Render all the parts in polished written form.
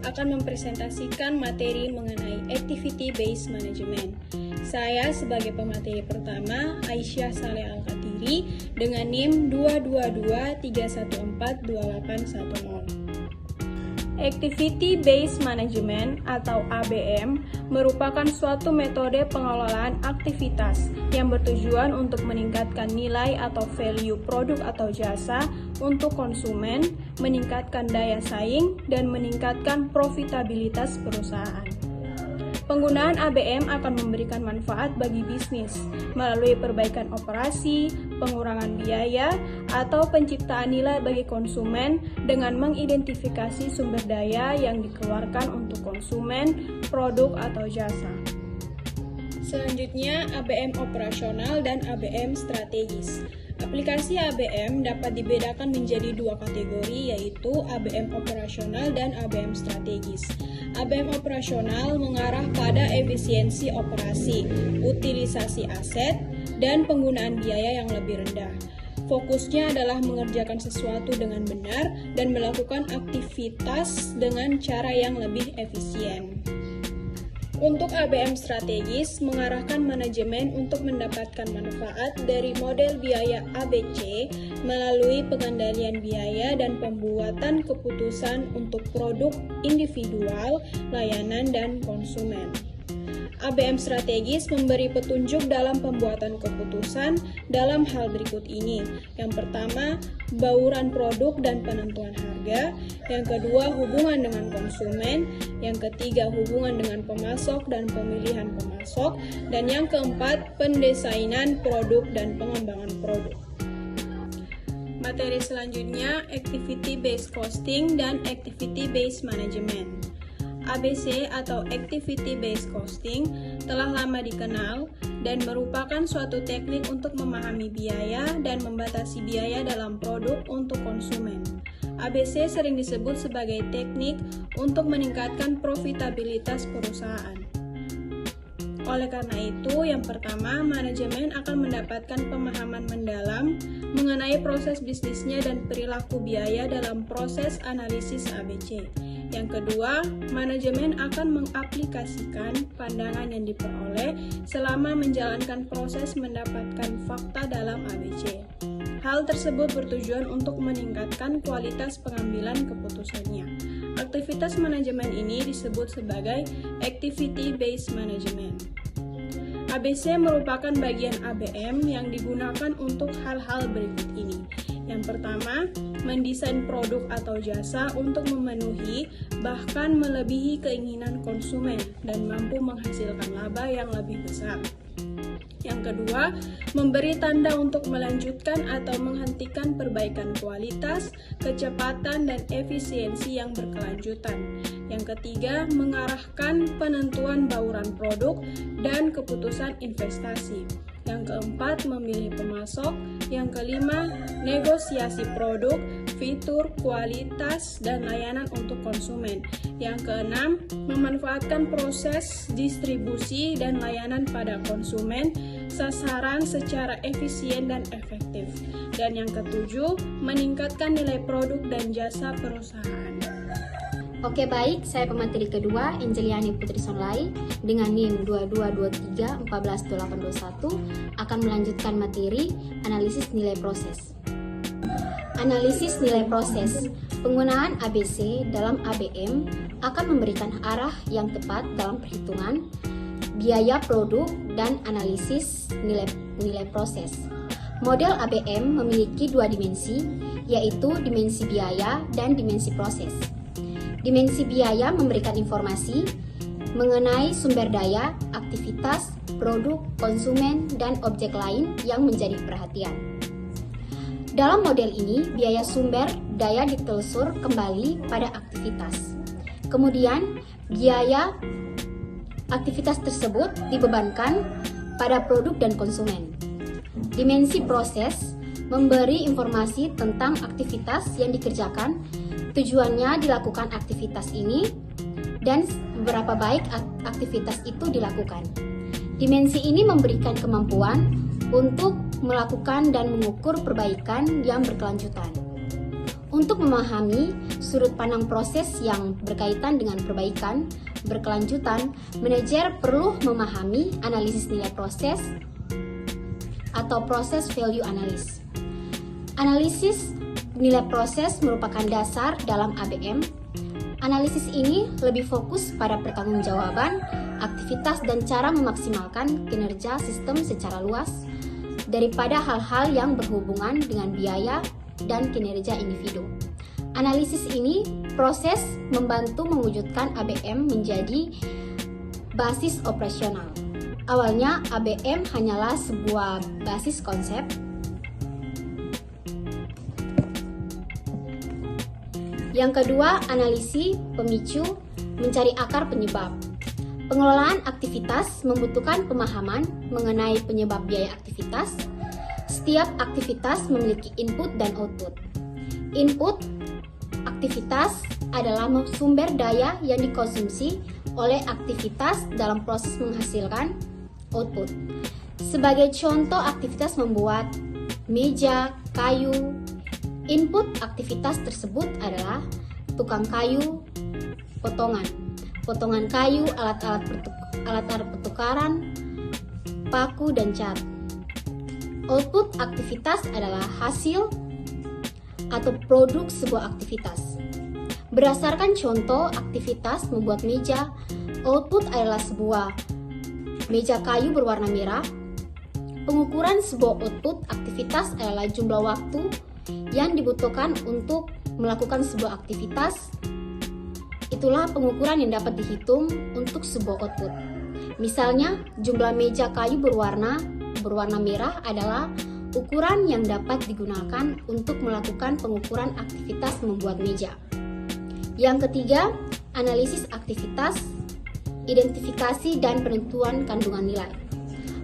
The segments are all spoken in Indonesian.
akan mempresentasikan materi mengenai Activity Based Management. Saya sebagai pemateri pertama, Aisyah Saleh Al-Katiri, dengan NIM 22231428110. Activity Based Management atau ABM merupakan suatu metode pengelolaan aktivitas yang bertujuan untuk meningkatkan nilai atau value produk atau jasa untuk konsumen, meningkatkan daya saing, dan meningkatkan profitabilitas perusahaan. Penggunaan ABM akan memberikan manfaat bagi bisnis melalui perbaikan operasi, pengurangan biaya, atau penciptaan nilai bagi konsumen dengan mengidentifikasi sumber daya yang dikeluarkan untuk konsumen, produk, atau jasa. Selanjutnya, ABM operasional dan ABM strategis. Aplikasi ABM dapat dibedakan menjadi dua kategori, yaitu ABM operasional dan ABM strategis. ABM operasional mengarah pada efisiensi operasi, utilisasi aset, dan penggunaan biaya yang lebih rendah. Fokusnya adalah mengerjakan sesuatu dengan benar dan melakukan aktivitas dengan cara yang lebih efisien. Untuk ABM strategis, mengarahkan manajemen untuk mendapatkan manfaat dari model biaya ABC melalui pengendalian biaya dan pembuatan keputusan untuk produk individual, layanan, dan konsumen. ABM strategis memberi petunjuk dalam pembuatan keputusan dalam hal berikut ini. Yang pertama, bauran produk dan penentuan harga. Yang kedua, hubungan dengan konsumen. Yang ketiga, hubungan dengan pemasok dan pemilihan pemasok. Dan yang keempat, pendesainan produk dan pengembangan produk. Materi selanjutnya, Activity Based Costing dan Activity Based Management. ABC atau Activity Based Costing telah lama dikenal dan merupakan suatu teknik untuk memahami biaya dan membatasi biaya dalam produk untuk konsumen. ABC sering disebut sebagai teknik untuk meningkatkan profitabilitas perusahaan. Oleh karena itu, yang pertama, manajemen akan mendapatkan pemahaman mendalam mengenai proses bisnisnya dan perilaku biaya dalam proses analisis ABC. Yang kedua, manajemen akan mengaplikasikan pandangan yang diperoleh selama menjalankan proses mendapatkan fakta dalam ABC. Hal tersebut bertujuan untuk meningkatkan kualitas pengambilan keputusannya. Aktivitas manajemen ini disebut sebagai Activity Based Management. ABC merupakan bagian ABM yang digunakan untuk hal-hal berikut ini. Yang pertama, mendesain produk atau jasa untuk memenuhi bahkan melebihi keinginan konsumen dan mampu menghasilkan laba yang lebih besar. Yang kedua, memberi tanda untuk melanjutkan atau menghentikan perbaikan kualitas, kecepatan, dan efisiensi yang berkelanjutan. Yang ketiga, mengarahkan penentuan bauran produk dan keputusan investasi. Yang keempat, memilih pemasok. Yang kelima, negosiasi produk, fitur, kualitas, dan layanan untuk konsumen. Yang keenam, memanfaatkan proses distribusi dan layanan pada konsumen, sasaran secara efisien dan efektif. Dan yang ketujuh, meningkatkan nilai produk dan jasa perusahaan. Oke, baik, saya pemateri kedua, Angeliani Putri Sonlai, dengan NIM 2223142821 akan melanjutkan materi analisis nilai proses. Analisis nilai proses. Penggunaan ABC dalam ABM akan memberikan arah yang tepat dalam perhitungan biaya produk dan analisis nilai proses. Model ABM memiliki dua dimensi, yaitu dimensi biaya dan dimensi proses. Dimensi biaya memberikan informasi mengenai sumber daya, aktivitas, produk, konsumen, dan objek lain yang menjadi perhatian. Dalam model ini, biaya sumber daya ditelusur kembali pada aktivitas. Kemudian, biaya aktivitas tersebut dibebankan pada produk dan konsumen. Dimensi proses memberi informasi tentang aktivitas yang dikerjakan, tujuannya dilakukan aktivitas ini, dan seberapa baik aktivitas itu dilakukan. Dimensi ini memberikan kemampuan untuk melakukan dan mengukur perbaikan yang berkelanjutan. Untuk memahami sudut pandang proses yang berkaitan dengan perbaikan berkelanjutan, manajer perlu memahami analisis nilai proses atau proses value analysis. Analisis nilai proses merupakan dasar dalam ABM. Analisis ini lebih fokus pada pertanggungjawaban, aktivitas dan cara memaksimalkan kinerja sistem secara luas daripada hal-hal yang berhubungan dengan biaya dan kinerja individu. Analisis ini proses membantu mewujudkan ABM menjadi basis operasional. Awalnya ABM hanyalah sebuah basis konsep. Yang kedua, analisis pemicu, mencari akar penyebab. Pengelolaan aktivitas membutuhkan pemahaman mengenai penyebab biaya aktivitas. Setiap aktivitas memiliki input dan output. Input aktivitas adalah sumber daya yang dikonsumsi oleh aktivitas dalam proses menghasilkan output. Sebagai contoh aktivitas membuat meja, kayu. Input aktivitas tersebut adalah tukang kayu, potongan kayu, alat-alat pertukaran, paku dan cat. Output aktivitas adalah hasil atau produk sebuah aktivitas. Berdasarkan contoh aktivitas membuat meja, output adalah sebuah meja kayu berwarna merah. Pengukuran sebuah output aktivitas adalah jumlah waktu yang dibutuhkan untuk melakukan sebuah aktivitas. Itulah pengukuran yang dapat dihitung untuk sebuah output. Misalnya, jumlah meja kayu berwarna merah adalah ukuran yang dapat digunakan untuk melakukan pengukuran aktivitas membuat meja. Yang ketiga, analisis aktivitas, identifikasi dan penentuan kandungan nilai.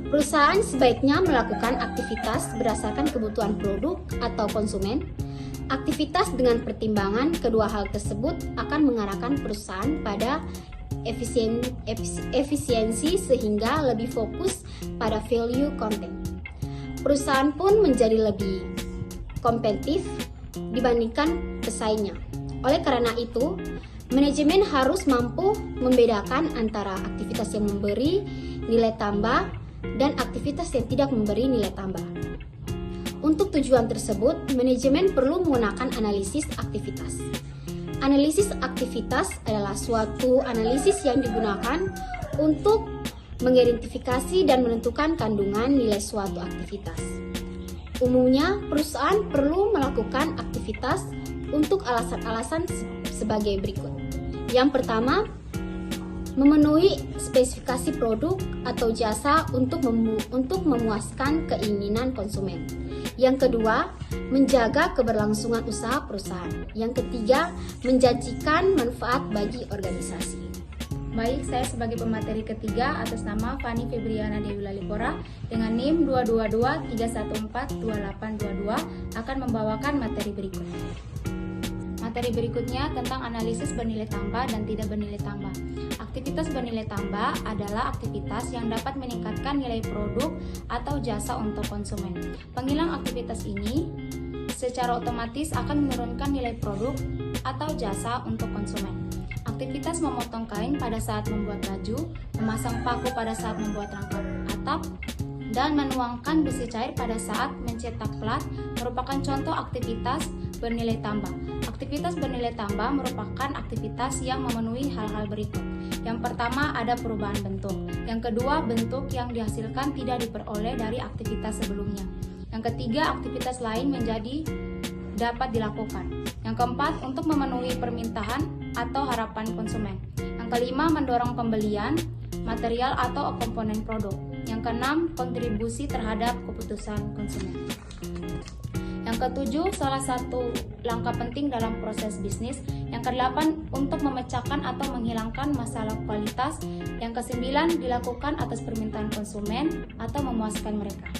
Perusahaan sebaiknya melakukan aktivitas berdasarkan kebutuhan produk atau konsumen. Aktivitas dengan pertimbangan kedua hal tersebut akan mengarahkan perusahaan pada efisiensi sehingga lebih fokus pada value content. Perusahaan pun menjadi lebih kompetitif dibandingkan pesaingnya. Oleh karena itu, manajemen harus mampu membedakan antara aktivitas yang memberi nilai tambah dan aktivitas yang tidak memberi nilai tambah. Untuk tujuan tersebut, manajemen perlu menggunakan analisis aktivitas. Analisis aktivitas adalah suatu analisis yang digunakan untuk mengidentifikasi dan menentukan kandungan nilai suatu aktivitas. Umumnya, perusahaan perlu melakukan aktivitas untuk alasan-alasan sebagai berikut. Yang pertama, memenuhi spesifikasi produk atau jasa untuk memuaskan keinginan konsumen. Yang kedua, menjaga keberlangsungan usaha perusahaan. Yang ketiga, menjanjikan manfaat bagi organisasi. Baik, saya sebagai pemateri ketiga atas nama Fani Febriana Dewi Lalipora dengan NIM 222314282 akan membawakan materi berikut. Materi berikutnya tentang analisis bernilai tambah dan tidak bernilai tambah. Aktivitas bernilai tambah adalah aktivitas yang dapat meningkatkan nilai produk atau jasa untuk konsumen. Penghilang aktivitas ini secara otomatis akan menurunkan nilai produk atau jasa untuk konsumen. Aktivitas memotong kain pada saat membuat baju, memasang paku pada saat membuat rangka atap, dan menuangkan besi cair pada saat mencetak plat merupakan contoh aktivitas bernilai tambah. Aktivitas bernilai tambah merupakan aktivitas yang memenuhi hal-hal berikut. Yang pertama, ada perubahan bentuk. Yang kedua, bentuk yang dihasilkan tidak diperoleh dari aktivitas sebelumnya. Yang ketiga, aktivitas lain dapat dilakukan. Yang keempat, untuk memenuhi permintaan atau harapan konsumen. Yang kelima, mendorong pembelian material atau komponen produk. Yang keenam, kontribusi terhadap keputusan konsumen. Yang ketujuh, salah satu langkah penting dalam proses bisnis. Yang kedelapan, untuk memecahkan atau menghilangkan masalah kualitas. Yang kesembilan, dilakukan atas permintaan konsumen atau memuaskan mereka.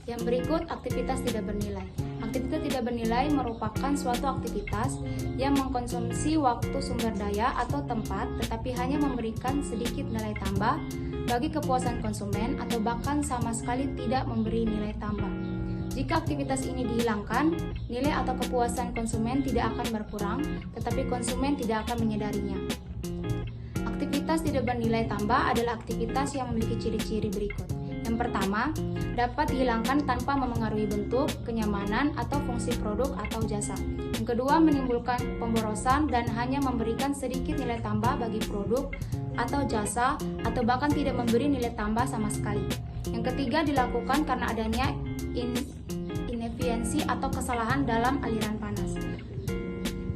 Yang berikut, aktivitas tidak bernilai. Aktivitas tidak bernilai merupakan suatu aktivitas yang mengkonsumsi waktu, sumber daya, atau tempat, tetapi hanya memberikan sedikit nilai tambah bagi kepuasan konsumen atau bahkan sama sekali tidak memberi nilai tambah. Jika aktivitas ini dihilangkan, nilai atau kepuasan konsumen tidak akan berkurang, tetapi konsumen tidak akan menyadarinya. Aktivitas tidak bernilai tambah adalah aktivitas yang memiliki ciri-ciri berikut. Yang pertama, dapat dihilangkan tanpa memengaruhi bentuk, kenyamanan, atau fungsi produk atau jasa. Yang kedua, menimbulkan pemborosan dan hanya memberikan sedikit nilai tambah bagi produk atau jasa, atau bahkan tidak memberi nilai tambah sama sekali. Yang ketiga, dilakukan karena adanya inefisiensi atau kesalahan dalam aliran panas.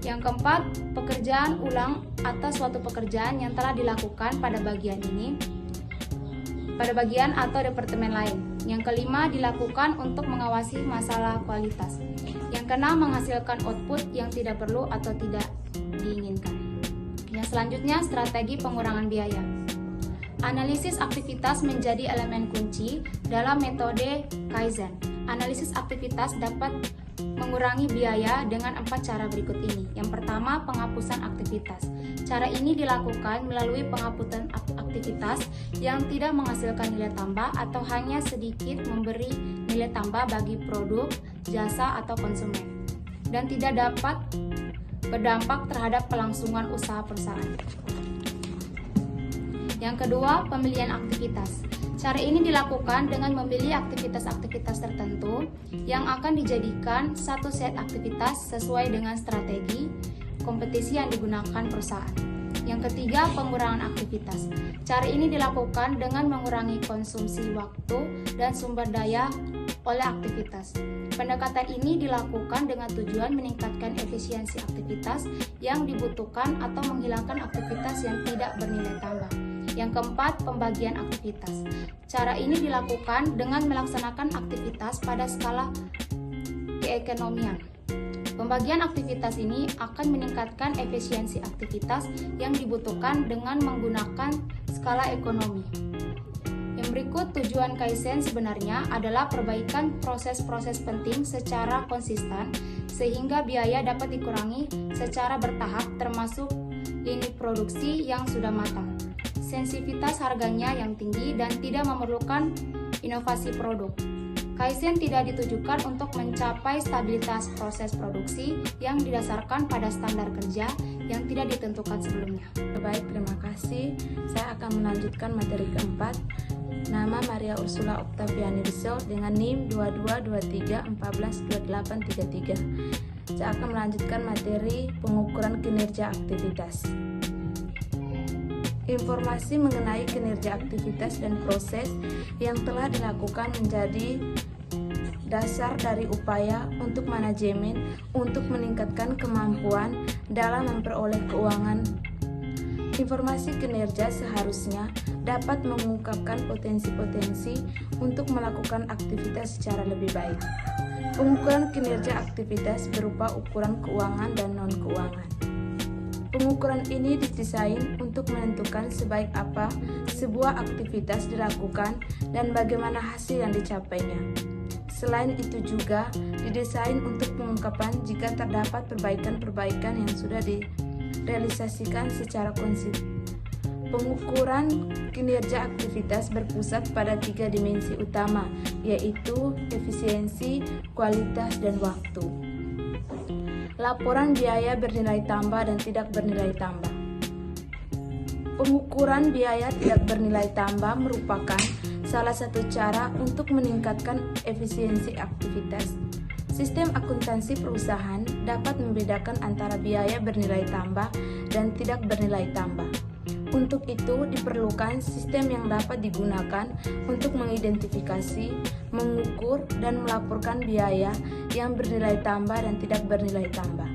Yang keempat, pekerjaan ulang atas suatu pekerjaan yang telah dilakukan pada bagian atau departemen lain. Yang kelima, dilakukan untuk mengawasi masalah kualitas. Yang keenam, menghasilkan output yang tidak perlu atau tidak diinginkan. Yang selanjutnya, strategi pengurangan biaya. Analisis aktivitas menjadi elemen kunci dalam metode Kaizen. Analisis aktivitas dapat mengurangi biaya dengan 4 cara berikut ini. Yang pertama, penghapusan aktivitas. Cara ini dilakukan melalui penghapusan aktivitas yang tidak menghasilkan nilai tambah atau hanya sedikit memberi nilai tambah bagi produk, jasa, atau konsumen, dan tidak dapat berdampak terhadap kelangsungan usaha perusahaan. Yang kedua, pemilihan aktivitas. Cara ini dilakukan dengan memilih aktivitas-aktivitas tertentu yang akan dijadikan satu set aktivitas sesuai dengan strategi kompetisi yang digunakan perusahaan. Yang ketiga, pengurangan aktivitas. Cara ini dilakukan dengan mengurangi konsumsi waktu dan sumber daya oleh aktivitas. Pendekatan ini dilakukan dengan tujuan meningkatkan efisiensi aktivitas yang dibutuhkan atau menghilangkan aktivitas yang tidak bernilai tambah. Yang keempat, pembagian aktivitas. Cara ini dilakukan dengan melaksanakan aktivitas pada skala keekonomian. Pembagian aktivitas ini akan meningkatkan efisiensi aktivitas yang dibutuhkan dengan menggunakan skala ekonomi. Yang berikut, tujuan Kaizen sebenarnya adalah perbaikan proses-proses penting secara konsisten sehingga biaya dapat dikurangi secara bertahap termasuk lini produksi yang sudah matang, sensitivitas harganya yang tinggi, dan tidak memerlukan inovasi produk. Kaizen tidak ditujukan untuk mencapai stabilitas proses produksi yang didasarkan pada standar kerja yang tidak ditentukan sebelumnya. Baik, terima kasih. Saya akan melanjutkan materi keempat. Nama Maria Ursula Oktaviani Rizal dengan NIM 2223142833. Saya akan melanjutkan materi pengukuran kinerja aktivitas. Informasi mengenai kinerja aktivitas dan proses yang telah dilakukan menjadi dasar dari upaya untuk manajemen untuk meningkatkan kemampuan dalam memperoleh keuangan. Informasi kinerja seharusnya dapat mengungkapkan potensi-potensi untuk melakukan aktivitas secara lebih baik. Pengukuran kinerja aktivitas berupa ukuran keuangan dan non-keuangan. Pengukuran ini didesain untuk menentukan sebaik apa sebuah aktivitas dilakukan dan bagaimana hasil yang dicapainya. Selain itu juga didesain untuk pengungkapan jika terdapat perbaikan-perbaikan yang sudah direalisasikan secara konsisten. Pengukuran kinerja aktivitas berpusat pada 3 dimensi utama, yaitu efisiensi, kualitas, dan waktu. Laporan biaya bernilai tambah dan tidak bernilai tambah. Pengukuran biaya tidak bernilai tambah merupakan salah satu cara untuk meningkatkan efisiensi aktivitas. Sistem akuntansi perusahaan dapat membedakan antara biaya bernilai tambah dan tidak bernilai tambah. Untuk itu, diperlukan sistem yang dapat digunakan untuk mengidentifikasi, mengukur, dan melaporkan biaya yang bernilai tambah dan tidak bernilai tambah.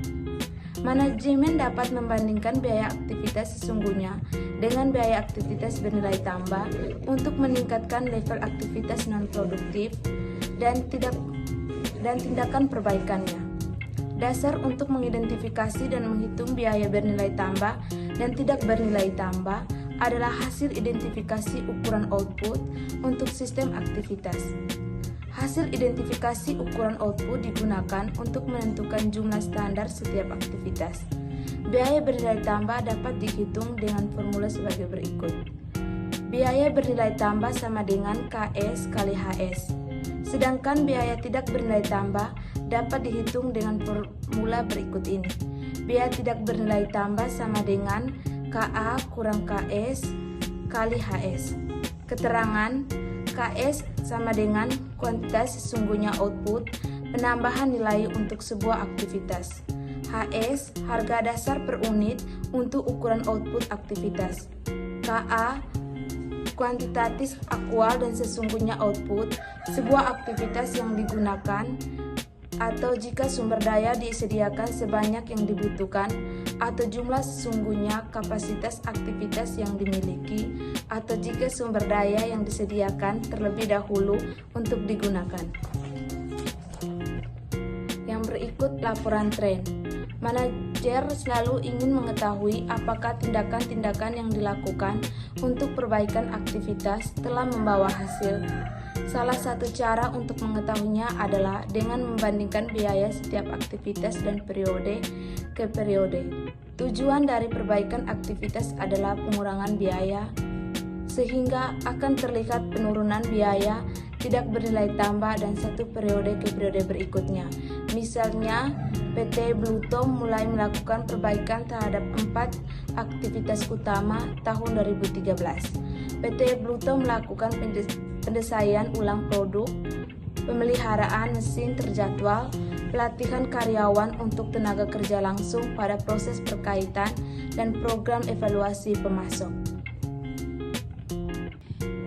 Manajemen dapat membandingkan biaya aktivitas sesungguhnya dengan biaya aktivitas bernilai tambah untuk meningkatkan level aktivitas non-produktif dan tindakan perbaikannya. Dasar untuk mengidentifikasi dan menghitung biaya bernilai tambah dan tidak bernilai tambah adalah hasil identifikasi ukuran output untuk sistem aktivitas. Hasil identifikasi ukuran output digunakan untuk menentukan jumlah standar setiap aktivitas. Biaya bernilai tambah dapat dihitung dengan formula sebagai berikut. Biaya bernilai tambah sama dengan KS kali HS. Sedangkan biaya tidak bernilai tambah dapat dihitung dengan formula berikut ini. Biaya tidak bernilai tambah sama dengan KA kurang KS kali HS. Keterangan KS sama dengan kuantitas sesungguhnya output penambahan nilai untuk sebuah aktivitas. HS harga dasar per unit untuk ukuran output aktivitas. KA kuantitatif aktual dan sesungguhnya output sebuah aktivitas yang digunakan, atau jika sumber daya disediakan sebanyak yang dibutuhkan, atau jumlah sesungguhnya kapasitas aktivitas yang dimiliki, atau jika sumber daya yang disediakan terlebih dahulu untuk digunakan. Yang berikut laporan tren. Manajer selalu ingin mengetahui apakah tindakan-tindakan yang dilakukan untuk perbaikan aktivitas telah membawa hasil. Salah satu cara untuk mengetahuinya adalah dengan membandingkan biaya setiap aktivitas dan periode ke periode. Tujuan dari perbaikan aktivitas adalah pengurangan biaya, sehingga akan terlihat penurunan biaya tidak bernilai tambah dan satu periode ke periode berikutnya. Misalnya, PT Bluetom mulai melakukan perbaikan terhadap 4 aktivitas utama tahun 2013. PT Bluetom melakukan pendesain ulang produk, pemeliharaan mesin terjadwal, pelatihan karyawan untuk tenaga kerja langsung pada proses berkaitan, dan program evaluasi pemasok.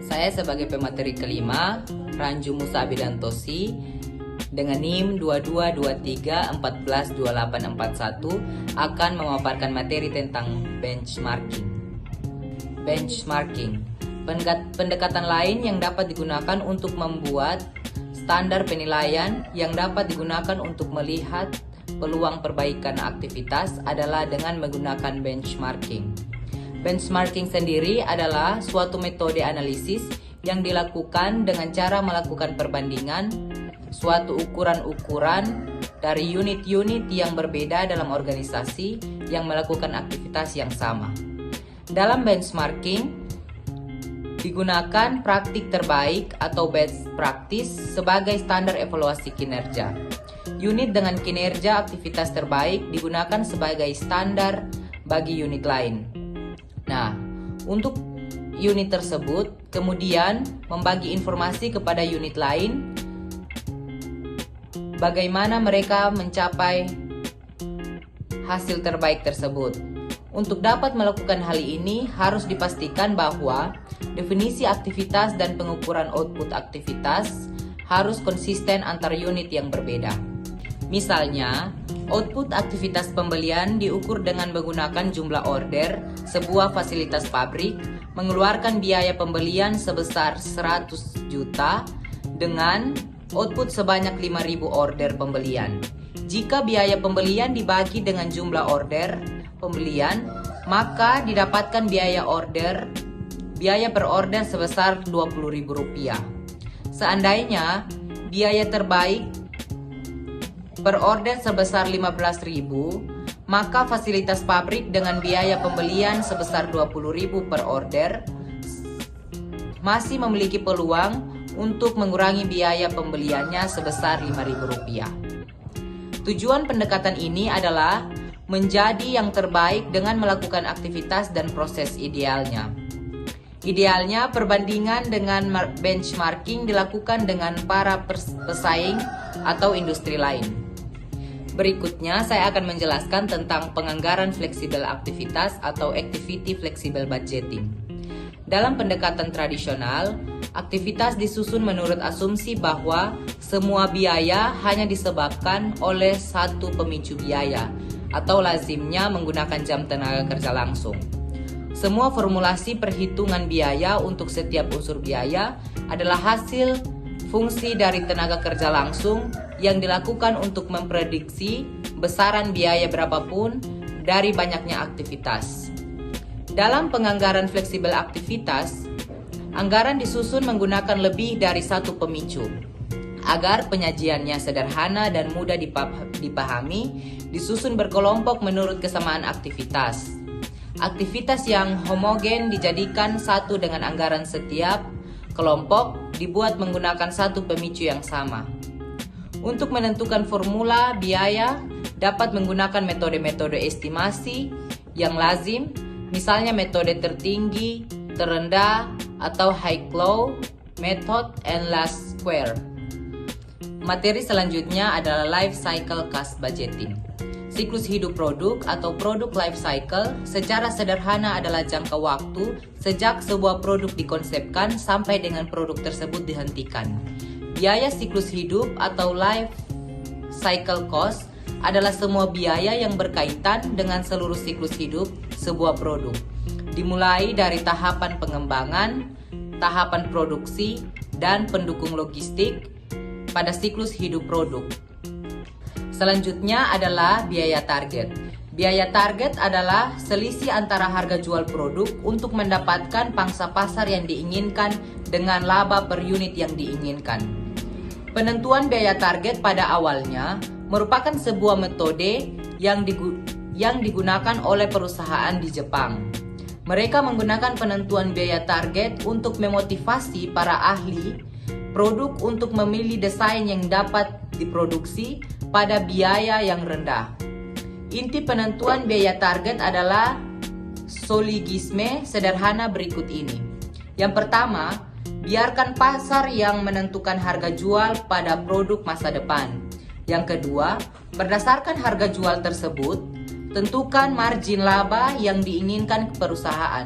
Saya sebagai pemateri kelima, Ranju Musa Abidantosi, dengan NIM 2223142841 akan memaparkan materi tentang benchmarking. Benchmarking, pendekatan lain yang dapat digunakan untuk membuat standar penilaian yang dapat digunakan untuk melihat peluang perbaikan aktivitas adalah dengan menggunakan benchmarking. Benchmarking sendiri adalah suatu metode analisis yang dilakukan dengan cara melakukan perbandingan suatu ukuran-ukuran dari unit-unit yang berbeda dalam organisasi yang melakukan aktivitas yang sama. Dalam benchmarking, digunakan praktik terbaik atau best practice sebagai standar evaluasi kinerja. Unit dengan kinerja aktivitas terbaik digunakan sebagai standar bagi unit lain. Nah, untuk unit tersebut kemudian membagi informasi kepada unit lain bagaimana mereka mencapai hasil terbaik tersebut. Untuk dapat melakukan hal ini harus dipastikan bahwa definisi aktivitas dan pengukuran output aktivitas harus konsisten antar unit yang berbeda. Misalnya, output aktivitas pembelian diukur dengan menggunakan jumlah order sebuah fasilitas pabrik mengeluarkan biaya pembelian sebesar 100 juta dengan output sebanyak 5.000 order pembelian. Jika biaya pembelian dibagi dengan jumlah order pembelian, maka didapatkan biaya per order sebesar Rp20.000. Seandainya biaya terbaik per order sebesar 15.000, maka fasilitas pabrik dengan biaya pembelian sebesar 20.000 per order masih memiliki peluang untuk mengurangi biaya pembeliannya sebesar Rp5.000. Tujuan pendekatan ini adalah menjadi yang terbaik dengan melakukan aktivitas dan proses idealnya. Idealnya, perbandingan dengan benchmarking dilakukan dengan para pesaing atau industri lain. Berikutnya, saya akan menjelaskan tentang penganggaran fleksibel aktivitas atau activity flexible budgeting. Dalam pendekatan tradisional, aktivitas disusun menurut asumsi bahwa semua biaya hanya disebabkan oleh satu pemicu biaya, atau lazimnya menggunakan jam tenaga kerja langsung. Semua formulasi perhitungan biaya untuk setiap unsur biaya adalah hasil fungsi dari tenaga kerja langsung yang dilakukan untuk memprediksi besaran biaya berapapun dari banyaknya aktivitas. Dalam penganggaran fleksibel aktivitas, anggaran disusun menggunakan lebih dari satu pemicu. Agar penyajiannya sederhana dan mudah dipahami, disusun berkelompok menurut kesamaan aktivitas. Aktivitas yang homogen dijadikan satu dengan anggaran setiap kelompok dibuat menggunakan satu pemicu yang sama. Untuk menentukan formula biaya, dapat menggunakan metode-metode estimasi yang lazim, misalnya metode tertinggi, terendah, atau high-low method and last square. Materi selanjutnya adalah life cycle cost budgeting. Siklus hidup produk atau produk life cycle secara sederhana adalah jangka waktu sejak sebuah produk dikonsepkan sampai dengan produk tersebut dihentikan. Biaya siklus hidup atau life cycle cost adalah semua biaya yang berkaitan dengan seluruh siklus hidup sebuah produk, dimulai dari tahapan pengembangan, tahapan produksi, dan pendukung logistik pada siklus hidup produk. Selanjutnya adalah biaya target. Biaya target adalah selisih antara harga jual produk untuk mendapatkan pangsa pasar yang diinginkan dengan laba per unit yang diinginkan. Penentuan biaya target pada awalnya merupakan sebuah metode yang digunakan oleh perusahaan di Jepang. Mereka menggunakan penentuan biaya target untuk memotivasi para ahli produk untuk memilih desain yang dapat diproduksi pada biaya yang rendah. Inti penentuan biaya target adalah syllogisme sederhana berikut ini. Yang pertama, biarkan pasar yang menentukan harga jual pada produk masa depan. Yang kedua, berdasarkan harga jual tersebut, tentukan margin laba yang diinginkan perusahaan.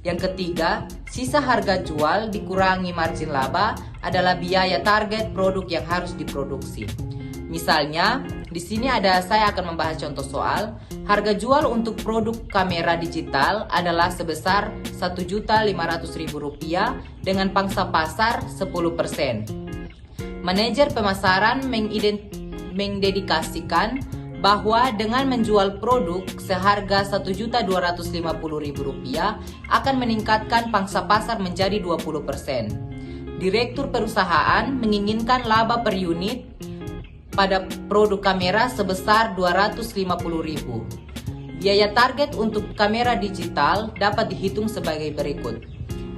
Yang ketiga, sisa harga jual dikurangi margin laba adalah biaya target produk yang harus diproduksi. Misalnya, di sini saya akan membahas contoh soal. Harga jual untuk produk kamera digital adalah sebesar Rp1.500.000 dengan pangsa pasar 10%. Manajer pemasaran mendedikasikan bahwa dengan menjual produk seharga Rp1.250.000 akan meningkatkan pangsa pasar menjadi 20%. Direktur perusahaan menginginkan laba per unit pada produk kamera sebesar Rp250.000. Biaya target untuk kamera digital dapat dihitung sebagai berikut.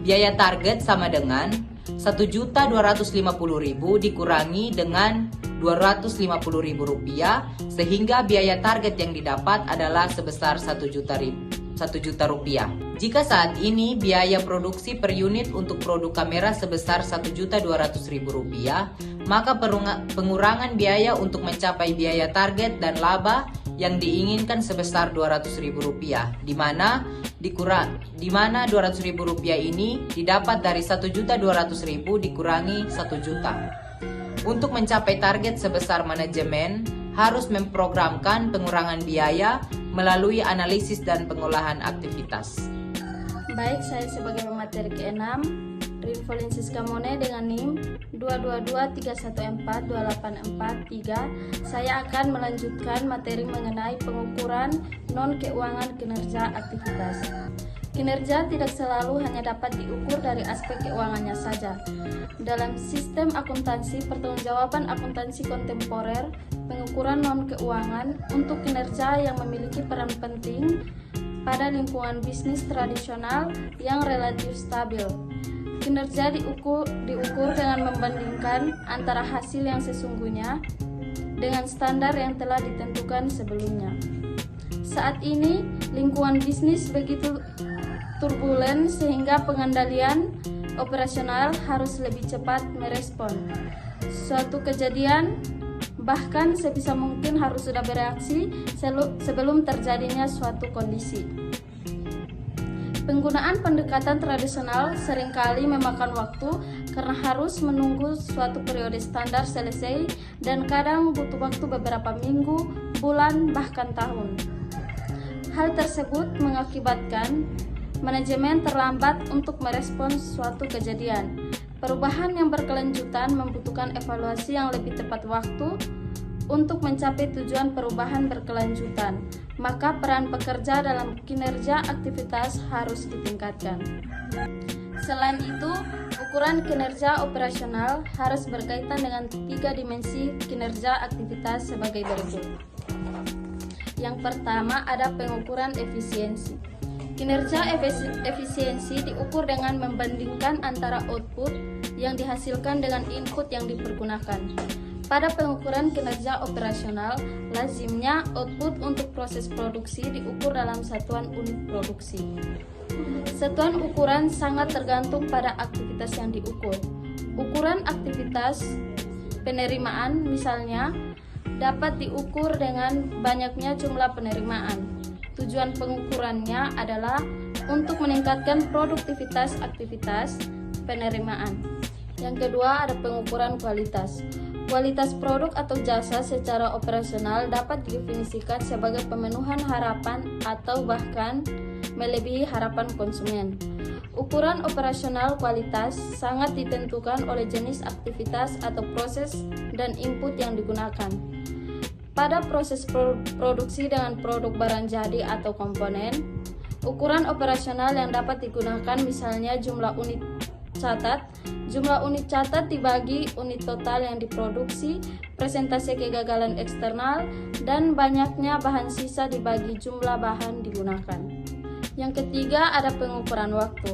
Biaya target sama dengan Rp1.250.000 dikurangi dengan Rp250.000 sehingga biaya target yang didapat adalah sebesar Rp1.000.000. Jika saat ini biaya produksi per unit untuk produk kamera sebesar Rp1.200.000, maka pengurangan biaya untuk mencapai biaya target dan laba yang diinginkan sebesar Rp200.000, di mana Rp200.000 ini didapat dari Rp1.200.000 dikurangi Rp1.000.000. Untuk mencapai target sebesar, manajemen harus memprogramkan pengurangan biaya melalui analisis dan pengolahan aktivitas. Baik, saya sebagai pemateri ke-6, Rinfo Linsiska Mone dengan NIM 22231428443, saya akan melanjutkan materi mengenai pengukuran non-keuangan kinerja aktivitas. Kinerja tidak selalu hanya dapat diukur dari aspek keuangannya saja. Dalam sistem akuntansi, pertanggungjawaban akuntansi kontemporer, pengukuran non-keuangan untuk kinerja yang memiliki peran penting pada lingkungan bisnis tradisional yang relatif stabil. Kinerja diukur dengan membandingkan antara hasil yang sesungguhnya dengan standar yang telah ditentukan sebelumnya. Saat ini, lingkungan bisnis begitu turbulen sehingga pengendalian operasional harus lebih cepat merespon suatu kejadian, bahkan sebisa mungkin harus sudah bereaksi sebelum terjadinya suatu kondisi. Penggunaan pendekatan tradisional seringkali memakan waktu karena harus menunggu suatu periode standar selesai dan kadang butuh waktu beberapa minggu, bulan, bahkan tahun. Hal tersebut mengakibatkan manajemen terlambat untuk merespons suatu kejadian. Perubahan yang berkelanjutan membutuhkan evaluasi yang lebih tepat waktu untuk mencapai tujuan perubahan berkelanjutan. Maka peran pekerja dalam kinerja aktivitas harus ditingkatkan. Selain itu, ukuran kinerja operasional harus berkaitan dengan 3 dimensi kinerja aktivitas sebagai berikut. Yang pertama ada pengukuran efisiensi. Kinerja efisiensi diukur dengan membandingkan antara output yang dihasilkan dengan input yang dipergunakan. Pada pengukuran kinerja operasional, lazimnya output untuk proses produksi diukur dalam satuan unit produksi. Satuan ukuran sangat tergantung pada aktivitas yang diukur. Ukuran aktivitas penerimaan misalnya dapat diukur dengan banyaknya jumlah penerimaan. Tujuan pengukurannya adalah untuk meningkatkan produktivitas aktivitas penerimaan. Yang kedua ada pengukuran kualitas. Kualitas produk atau jasa secara operasional dapat didefinisikan sebagai pemenuhan harapan atau bahkan melebihi harapan konsumen. Ukuran operasional kualitas sangat ditentukan oleh jenis aktivitas atau proses dan input yang digunakan. Pada proses produksi dengan produk barang jadi atau komponen, ukuran operasional yang dapat digunakan misalnya jumlah unit catat. Jumlah unit catat dibagi unit total yang diproduksi, persentase kegagalan eksternal, dan banyaknya bahan sisa dibagi jumlah bahan digunakan. Yang ketiga ada pengukuran waktu.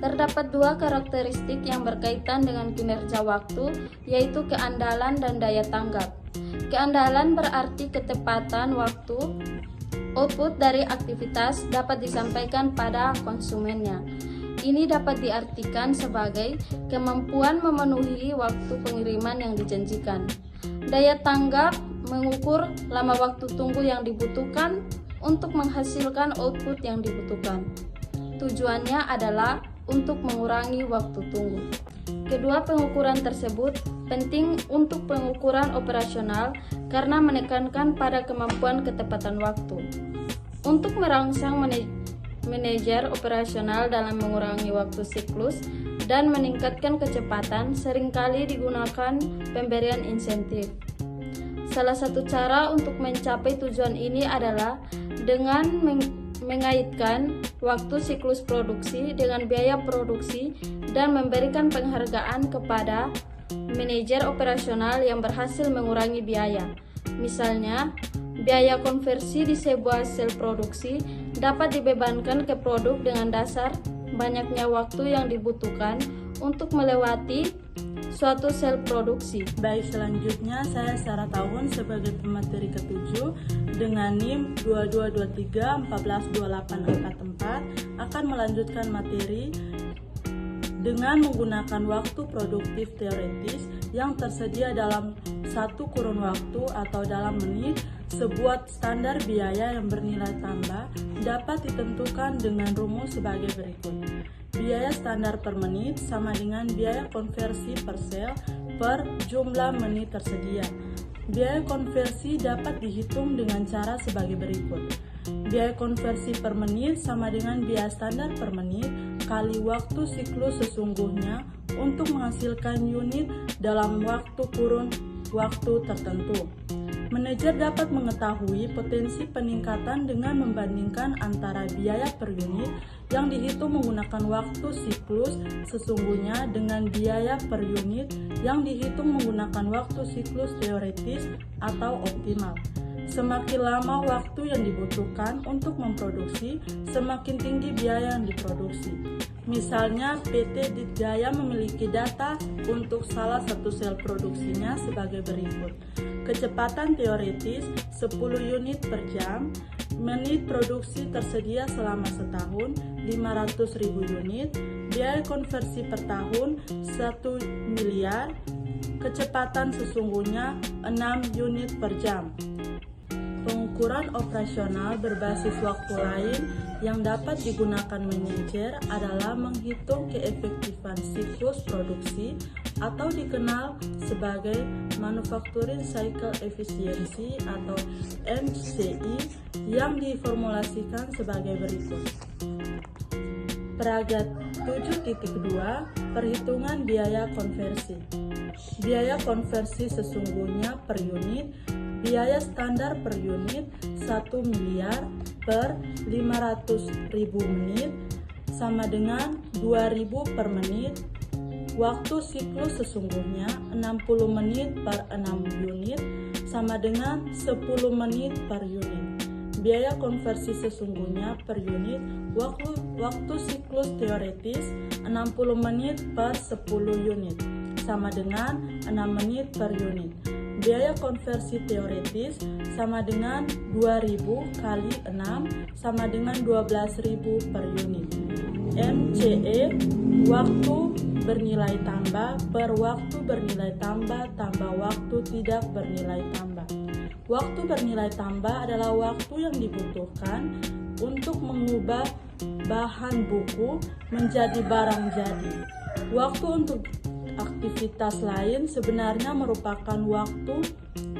Terdapat dua karakteristik yang berkaitan dengan kinerja waktu, yaitu keandalan dan daya tanggap. Keandalan berarti ketepatan waktu. Output dari aktivitas dapat disampaikan pada konsumennya. Ini dapat diartikan sebagai kemampuan memenuhi waktu pengiriman yang dijanjikan. Daya tanggap mengukur lama waktu tunggu yang dibutuhkan untuk menghasilkan output yang dibutuhkan. Tujuannya adalah untuk mengurangi waktu tunggu. Kedua pengukuran tersebut penting untuk pengukuran operasional karena menekankan pada kemampuan ketepatan waktu. Untuk merangsang manajer operasional dalam mengurangi waktu siklus dan meningkatkan kecepatan, seringkali digunakan pemberian insentif. Salah satu cara untuk mencapai tujuan ini adalah dengan mengaitkan waktu siklus produksi dengan biaya produksi dan memberikan penghargaan kepada manajer operasional yang berhasil mengurangi biaya. Misalnya, biaya konversi di sebuah sel produksi dapat dibebankan ke produk dengan dasar banyaknya waktu yang dibutuhkan untuk melewati suatu sel produksi. Baik, selanjutnya saya Sarah Tawun sebagai pemateri ke-7 dengan NIM 2223142844 akan melanjutkan materi dengan menggunakan waktu produktif teoretis yang tersedia dalam satu kurun waktu atau dalam menit. Sebuah standar biaya yang bernilai tambah dapat ditentukan dengan rumus sebagai berikut. Biaya standar per menit sama dengan biaya konversi per sel per jumlah menit tersedia. Biaya konversi dapat dihitung dengan cara sebagai berikut. Biaya konversi per menit sama dengan biaya standar per menit kali waktu siklus sesungguhnya untuk menghasilkan unit dalam waktu kurun waktu tertentu. Manajer dapat mengetahui potensi peningkatan dengan membandingkan antara biaya per unit yang dihitung menggunakan waktu siklus sesungguhnya dengan biaya per unit yang dihitung menggunakan waktu siklus teoretis atau optimal. Semakin lama waktu yang dibutuhkan untuk memproduksi, semakin tinggi biaya yang diproduksi. Misalnya, PT Ditgaya memiliki data untuk salah satu sel produksinya sebagai berikut. Kecepatan teoretis 10 unit per jam, menit produksi tersedia selama setahun 500.000 unit, biaya konversi per tahun 1 miliar, kecepatan sesungguhnya 6 unit per jam. Pengukuran operasional berbasis waktu lain yang dapat digunakan manajer adalah menghitung keefektifan siklus produksi atau dikenal sebagai Manufacturing Cycle Efficiency atau MCE yang diformulasikan sebagai berikut. Peragat 7.2 Perhitungan biaya konversi. Biaya konversi sesungguhnya per unit. Biaya standar per unit 1 miliar per 500.000 menit sama dengan 2.000 per menit. Waktu siklus sesungguhnya 60 menit per 6 unit sama dengan 10 menit per unit. biaya konversi sesungguhnya per unit, waktu siklus teoretis 60 menit per 10 unit, sama dengan 6 menit per unit. Biaya konversi teoretis sama dengan 2000 kali 6 sama dengan 12.000 per unit. MCE, waktu bernilai tambah per waktu bernilai tambah waktu tidak bernilai tambah. Waktu bernilai tambah adalah waktu yang dibutuhkan untuk mengubah bahan buku menjadi barang jadi. Waktu untuk aktivitas lain sebenarnya merupakan waktu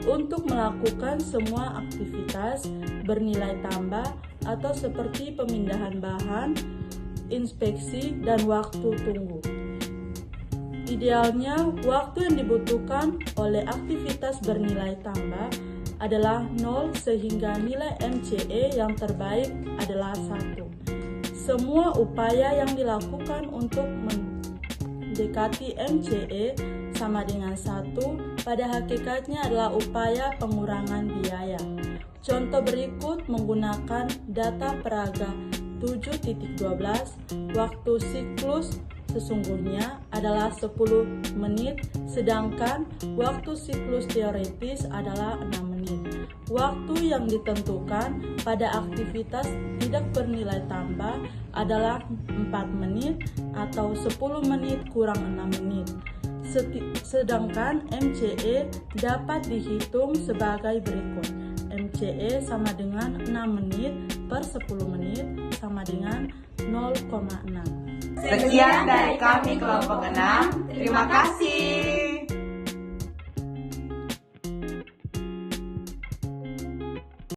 untuk melakukan semua aktivitas bernilai tambah atau seperti pemindahan bahan, inspeksi, dan waktu tunggu. Idealnya, waktu yang dibutuhkan oleh aktivitas bernilai tambah adalah 0 sehingga nilai MCE yang terbaik adalah 1. Semua upaya yang dilakukan untuk mendekati MCE sama dengan 1 pada hakikatnya adalah upaya pengurangan biaya. Contoh berikut menggunakan data peraga 7.12, waktu siklus sesungguhnya adalah 10 menit, sedangkan waktu siklus teoretis adalah 6 menit. Waktu yang ditentukan pada aktivitas tidak bernilai tambah adalah 4 menit atau 10 menit kurang 6 menit. Sedangkan MCE dapat dihitung sebagai berikut. MCE sama dengan 6 menit per 10 menit sama dengan 0,6. Sekian dari kami kelompok 6. Terima kasih.